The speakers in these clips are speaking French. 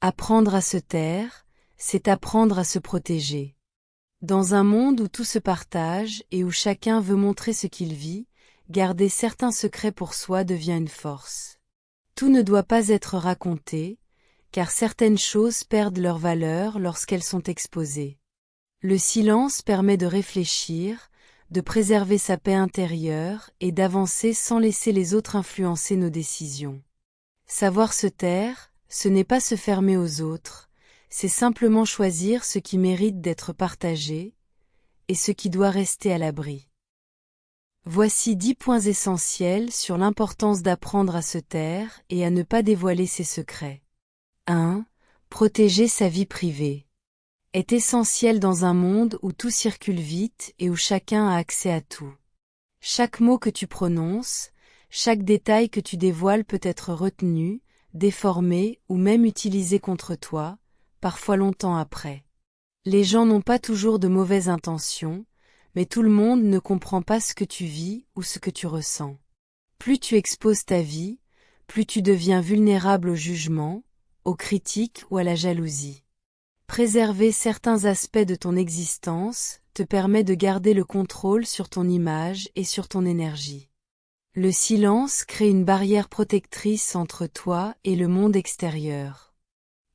Apprendre à se taire, c'est apprendre à se protéger. Dans un monde où tout se partage et où chacun veut montrer ce qu'il vit, garder certains secrets pour soi devient une force. Tout ne doit pas être raconté, car certaines choses perdent leur valeur lorsqu'elles sont exposées. Le silence permet de réfléchir, de préserver sa paix intérieure et d'avancer sans laisser les autres influencer nos décisions. Savoir se taire, ce n'est pas se fermer aux autres, c'est simplement choisir ce qui mérite d'être partagé et ce qui doit rester à l'abri. Voici 10 points essentiels sur l'importance d'apprendre à se taire et à ne pas dévoiler ses secrets. 1. Protéger sa vie privée. Est essentiel dans un monde où tout circule vite et où chacun a accès à tout. Chaque mot que tu prononces, chaque détail que tu dévoiles peut être retenu, déformé ou même utilisé contre toi, parfois longtemps après. Les gens n'ont pas toujours de mauvaises intentions, mais tout le monde ne comprend pas ce que tu vis ou ce que tu ressens. Plus tu exposes ta vie, plus tu deviens vulnérable au jugement, aux critiques ou à la jalousie. Préserver certains aspects de ton existence te permet de garder le contrôle sur ton image et sur ton énergie. Le silence crée une barrière protectrice entre toi et le monde extérieur.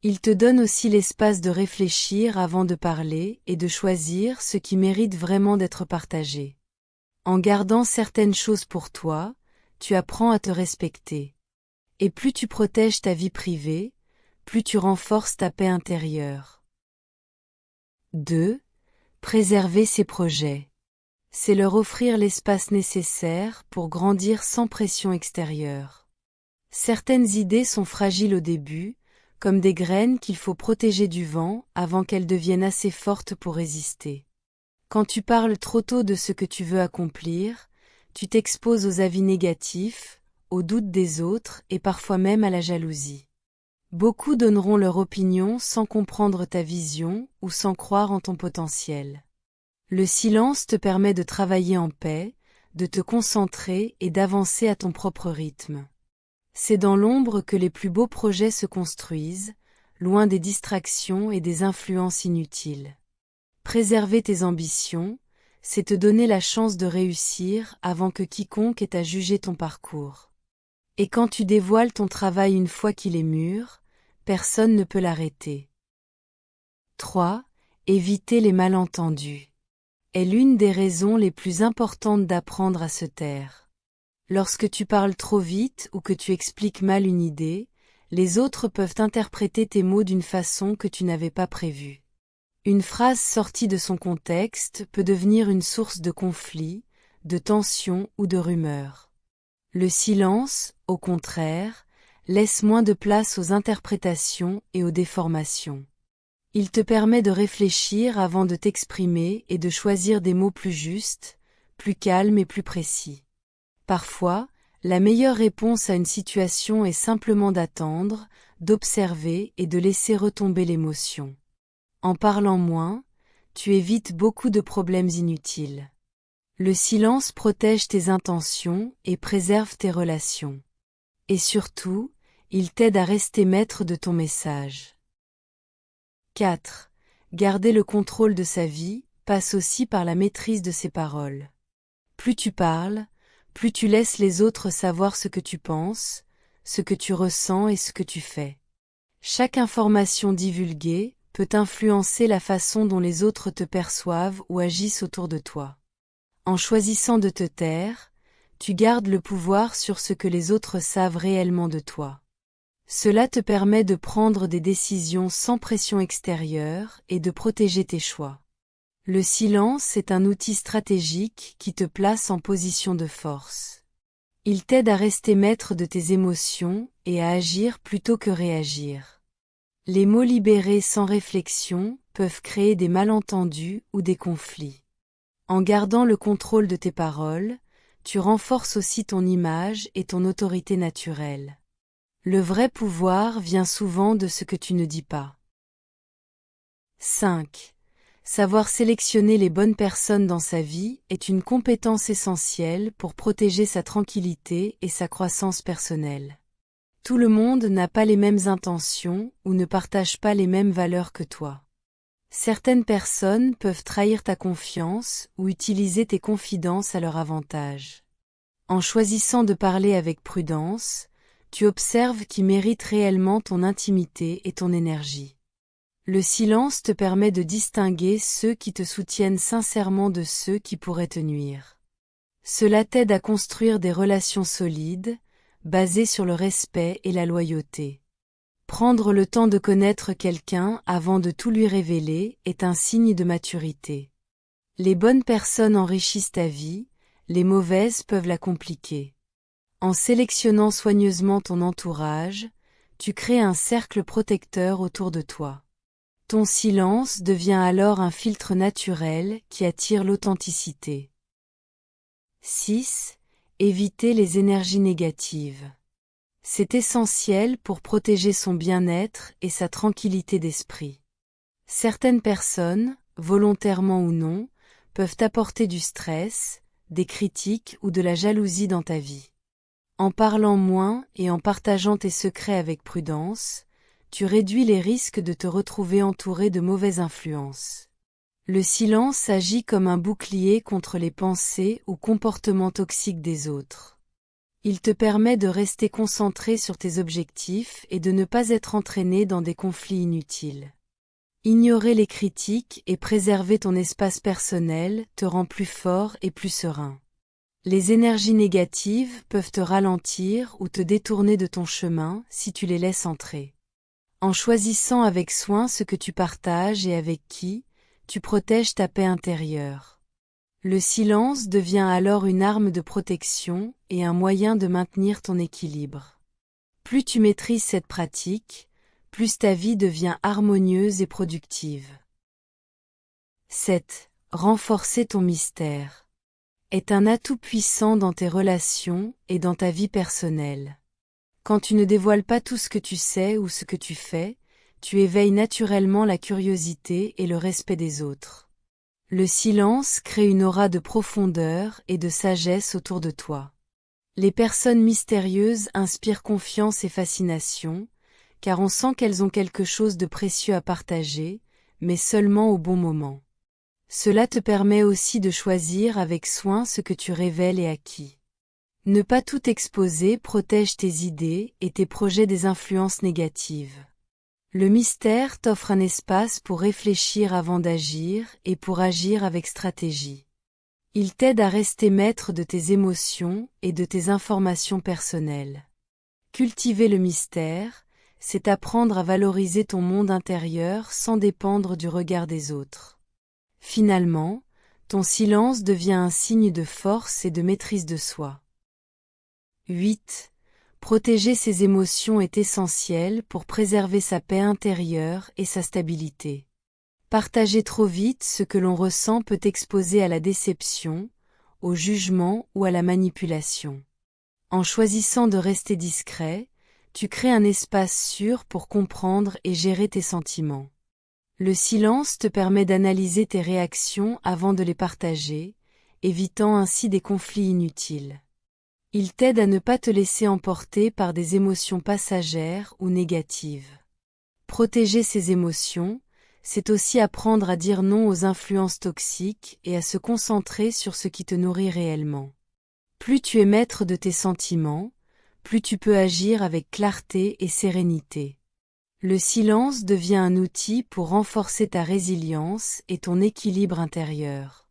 Il te donne aussi l'espace de réfléchir avant de parler et de choisir ce qui mérite vraiment d'être partagé. En gardant certaines choses pour toi, tu apprends à te respecter. Et plus tu protèges ta vie privée, plus tu renforces ta paix intérieure. 2. Préserver ses projets. C'est leur offrir l'espace nécessaire pour grandir sans pression extérieure. Certaines idées sont fragiles au début, comme des graines qu'il faut protéger du vent avant qu'elles deviennent assez fortes pour résister. Quand tu parles trop tôt de ce que tu veux accomplir, tu t'exposes aux avis négatifs, aux doutes des autres et parfois même à la jalousie. Beaucoup donneront leur opinion sans comprendre ta vision ou sans croire en ton potentiel. Le silence te permet de travailler en paix, de te concentrer et d'avancer à ton propre rythme. C'est dans l'ombre que les plus beaux projets se construisent, loin des distractions et des influences inutiles. Préserver tes ambitions, c'est te donner la chance de réussir avant que quiconque ait à juger ton parcours. Et quand tu dévoiles ton travail une fois qu'il est mûr, personne ne peut l'arrêter. 3. Éviter les malentendus. Est l'une des raisons les plus importantes d'apprendre à se taire. Lorsque tu parles trop vite ou que tu expliques mal une idée, les autres peuvent interpréter tes mots d'une façon que tu n'avais pas prévue. Une phrase sortie de son contexte peut devenir une source de conflit, de tension ou de rumeur. Le silence, au contraire, laisse moins de place aux interprétations et aux déformations. Il te permet de réfléchir avant de t'exprimer et de choisir des mots plus justes, plus calmes et plus précis. Parfois, la meilleure réponse à une situation est simplement d'attendre, d'observer et de laisser retomber l'émotion. En parlant moins, tu évites beaucoup de problèmes inutiles. Le silence protège tes intentions et préserve tes relations. Et surtout, il t'aide à rester maître de ton message. 4. Garder le contrôle de sa vie passe aussi par la maîtrise de ses paroles. Plus tu parles, plus tu laisses les autres savoir ce que tu penses, ce que tu ressens et ce que tu fais. Chaque information divulguée peut influencer la façon dont les autres te perçoivent ou agissent autour de toi. En choisissant de te taire, tu gardes le pouvoir sur ce que les autres savent réellement de toi. Cela te permet de prendre des décisions sans pression extérieure et de protéger tes choix. Le silence est un outil stratégique qui te place en position de force. Il t'aide à rester maître de tes émotions et à agir plutôt que réagir. Les mots libérés sans réflexion peuvent créer des malentendus ou des conflits. En gardant le contrôle de tes paroles, tu renforces aussi ton image et ton autorité naturelle. Le vrai pouvoir vient souvent de ce que tu ne dis pas. 5. Savoir sélectionner les bonnes personnes dans sa vie est une compétence essentielle pour protéger sa tranquillité et sa croissance personnelle. Tout le monde n'a pas les mêmes intentions ou ne partage pas les mêmes valeurs que toi. Certaines personnes peuvent trahir ta confiance ou utiliser tes confidences à leur avantage. En choisissant de parler avec prudence, tu observes qui mérite réellement ton intimité et ton énergie. Le silence te permet de distinguer ceux qui te soutiennent sincèrement de ceux qui pourraient te nuire. Cela t'aide à construire des relations solides, basées sur le respect et la loyauté. Prendre le temps de connaître quelqu'un avant de tout lui révéler est un signe de maturité. Les bonnes personnes enrichissent ta vie, les mauvaises peuvent la compliquer. En sélectionnant soigneusement ton entourage, tu crées un cercle protecteur autour de toi. Ton silence devient alors un filtre naturel qui attire l'authenticité. 6. Éviter les énergies négatives. C'est essentiel pour protéger son bien-être et sa tranquillité d'esprit. Certaines personnes, volontairement ou non, peuvent apporter du stress, des critiques ou de la jalousie dans ta vie. En parlant moins et en partageant tes secrets avec prudence, tu réduis les risques de te retrouver entouré de mauvaises influences. Le silence agit comme un bouclier contre les pensées ou comportements toxiques des autres. Il te permet de rester concentré sur tes objectifs et de ne pas être entraîné dans des conflits inutiles. Ignorer les critiques et préserver ton espace personnel te rend plus fort et plus serein. Les énergies négatives peuvent te ralentir ou te détourner de ton chemin si tu les laisses entrer. En choisissant avec soin ce que tu partages et avec qui, tu protèges ta paix intérieure. Le silence devient alors une arme de protection et un moyen de maintenir ton équilibre. Plus tu maîtrises cette pratique, plus ta vie devient harmonieuse et productive. 7. Renforcer ton mystère est un atout puissant dans tes relations et dans ta vie personnelle. Quand tu ne dévoiles pas tout ce que tu sais ou ce que tu fais, tu éveilles naturellement la curiosité et le respect des autres. Le silence crée une aura de profondeur et de sagesse autour de toi. Les personnes mystérieuses inspirent confiance et fascination, car on sent qu'elles ont quelque chose de précieux à partager, mais seulement au bon moment. Cela te permet aussi de choisir avec soin ce que tu révèles et à qui. Ne pas tout exposer protège tes idées et tes projets des influences négatives. Le mystère t'offre un espace pour réfléchir avant d'agir et pour agir avec stratégie. Il t'aide à rester maître de tes émotions et de tes informations personnelles. Cultiver le mystère, c'est apprendre à valoriser ton monde intérieur sans dépendre du regard des autres. Finalement, ton silence devient un signe de force et de maîtrise de soi. 8. Protéger ses émotions est essentiel pour préserver sa paix intérieure et sa stabilité. Partager trop vite ce que l'on ressent peut exposer à la déception, au jugement ou à la manipulation. En choisissant de rester discret, tu crées un espace sûr pour comprendre et gérer tes sentiments. Le silence te permet d'analyser tes réactions avant de les partager, évitant ainsi des conflits inutiles. Il t'aide à ne pas te laisser emporter par des émotions passagères ou négatives. Protéger ses émotions, c'est aussi apprendre à dire non aux influences toxiques et à se concentrer sur ce qui te nourrit réellement. Plus tu es maître de tes sentiments, plus tu peux agir avec clarté et sérénité. Le silence devient un outil pour renforcer ta résilience et ton équilibre intérieur.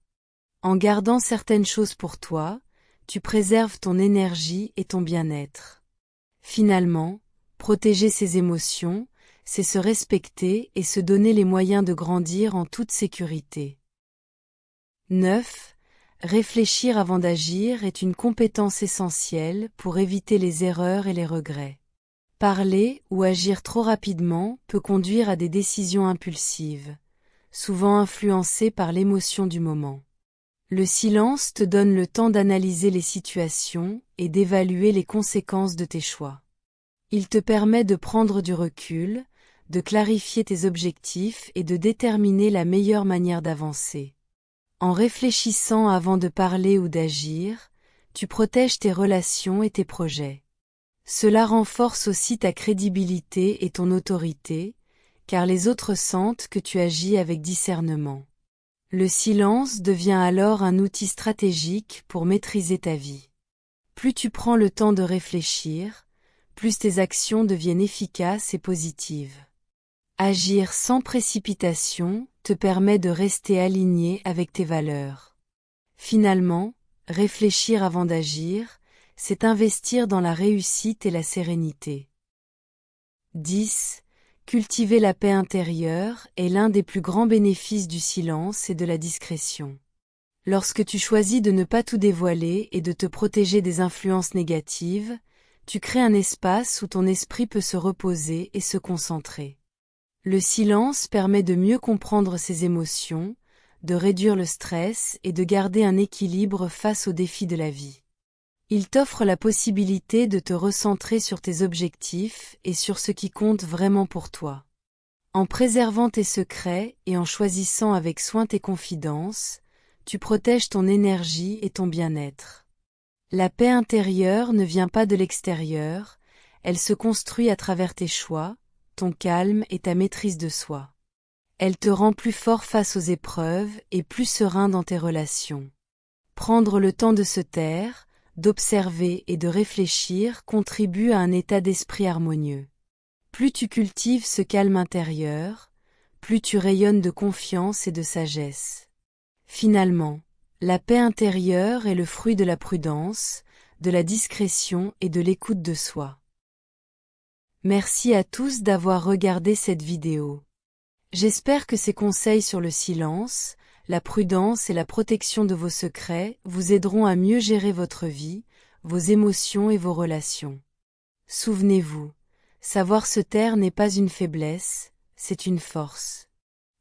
En gardant certaines choses pour toi, tu préserves ton énergie et ton bien-être. Finalement, protéger ses émotions, c'est se respecter et se donner les moyens de grandir en toute sécurité. 9. Réfléchir avant d'agir est une compétence essentielle pour éviter les erreurs et les regrets. Parler ou agir trop rapidement peut conduire à des décisions impulsives, souvent influencées par l'émotion du moment. Le silence te donne le temps d'analyser les situations et d'évaluer les conséquences de tes choix. Il te permet de prendre du recul, de clarifier tes objectifs et de déterminer la meilleure manière d'avancer. En réfléchissant avant de parler ou d'agir, tu protèges tes relations et tes projets. Cela renforce aussi ta crédibilité et ton autorité, car les autres sentent que tu agis avec discernement. Le silence devient alors un outil stratégique pour maîtriser ta vie. Plus tu prends le temps de réfléchir, plus tes actions deviennent efficaces et positives. Agir sans précipitation te permet de rester aligné avec tes valeurs. Finalement, réfléchir avant d'agir, c'est investir dans la réussite et la sérénité. 10. Cultiver la paix intérieure est l'un des plus grands bénéfices du silence et de la discrétion. Lorsque tu choisis de ne pas tout dévoiler et de te protéger des influences négatives, tu crées un espace où ton esprit peut se reposer et se concentrer. Le silence permet de mieux comprendre ses émotions, de réduire le stress et de garder un équilibre face aux défis de la vie. Il t'offre la possibilité de te recentrer sur tes objectifs et sur ce qui compte vraiment pour toi. En préservant tes secrets et en choisissant avec soin tes confidences, tu protèges ton énergie et ton bien-être. La paix intérieure ne vient pas de l'extérieur, elle se construit à travers tes choix, ton calme et ta maîtrise de soi. Elle te rend plus fort face aux épreuves et plus serein dans tes relations. Prendre le temps de se taire, d'observer et de réfléchir contribue à un état d'esprit harmonieux. Plus tu cultives ce calme intérieur, plus tu rayonnes de confiance et de sagesse. Finalement, la paix intérieure est le fruit de la prudence, de la discrétion et de l'écoute de soi. Merci à tous d'avoir regardé cette vidéo. J'espère que ces conseils sur le silence, la prudence et la protection de vos secrets vous aideront à mieux gérer votre vie, vos émotions et vos relations. Souvenez-vous, savoir se taire n'est pas une faiblesse, c'est une force.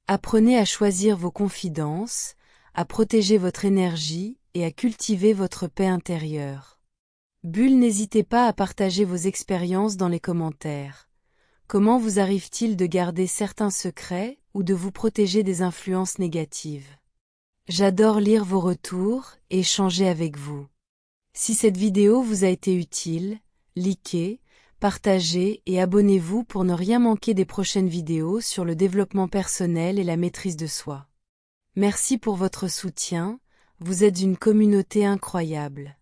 Apprenez à choisir vos confidences, à protéger votre énergie et à cultiver votre paix intérieure. Bulle, n'hésitez pas à partager vos expériences dans les commentaires. Comment vous arrive-t-il de garder certains secrets ou de vous protéger des influences négatives? J'adore lire vos retours et échanger avec vous. Si cette vidéo vous a été utile, likez, partagez et abonnez-vous pour ne rien manquer des prochaines vidéos sur le développement personnel et la maîtrise de soi. Merci pour votre soutien, vous êtes une communauté incroyable.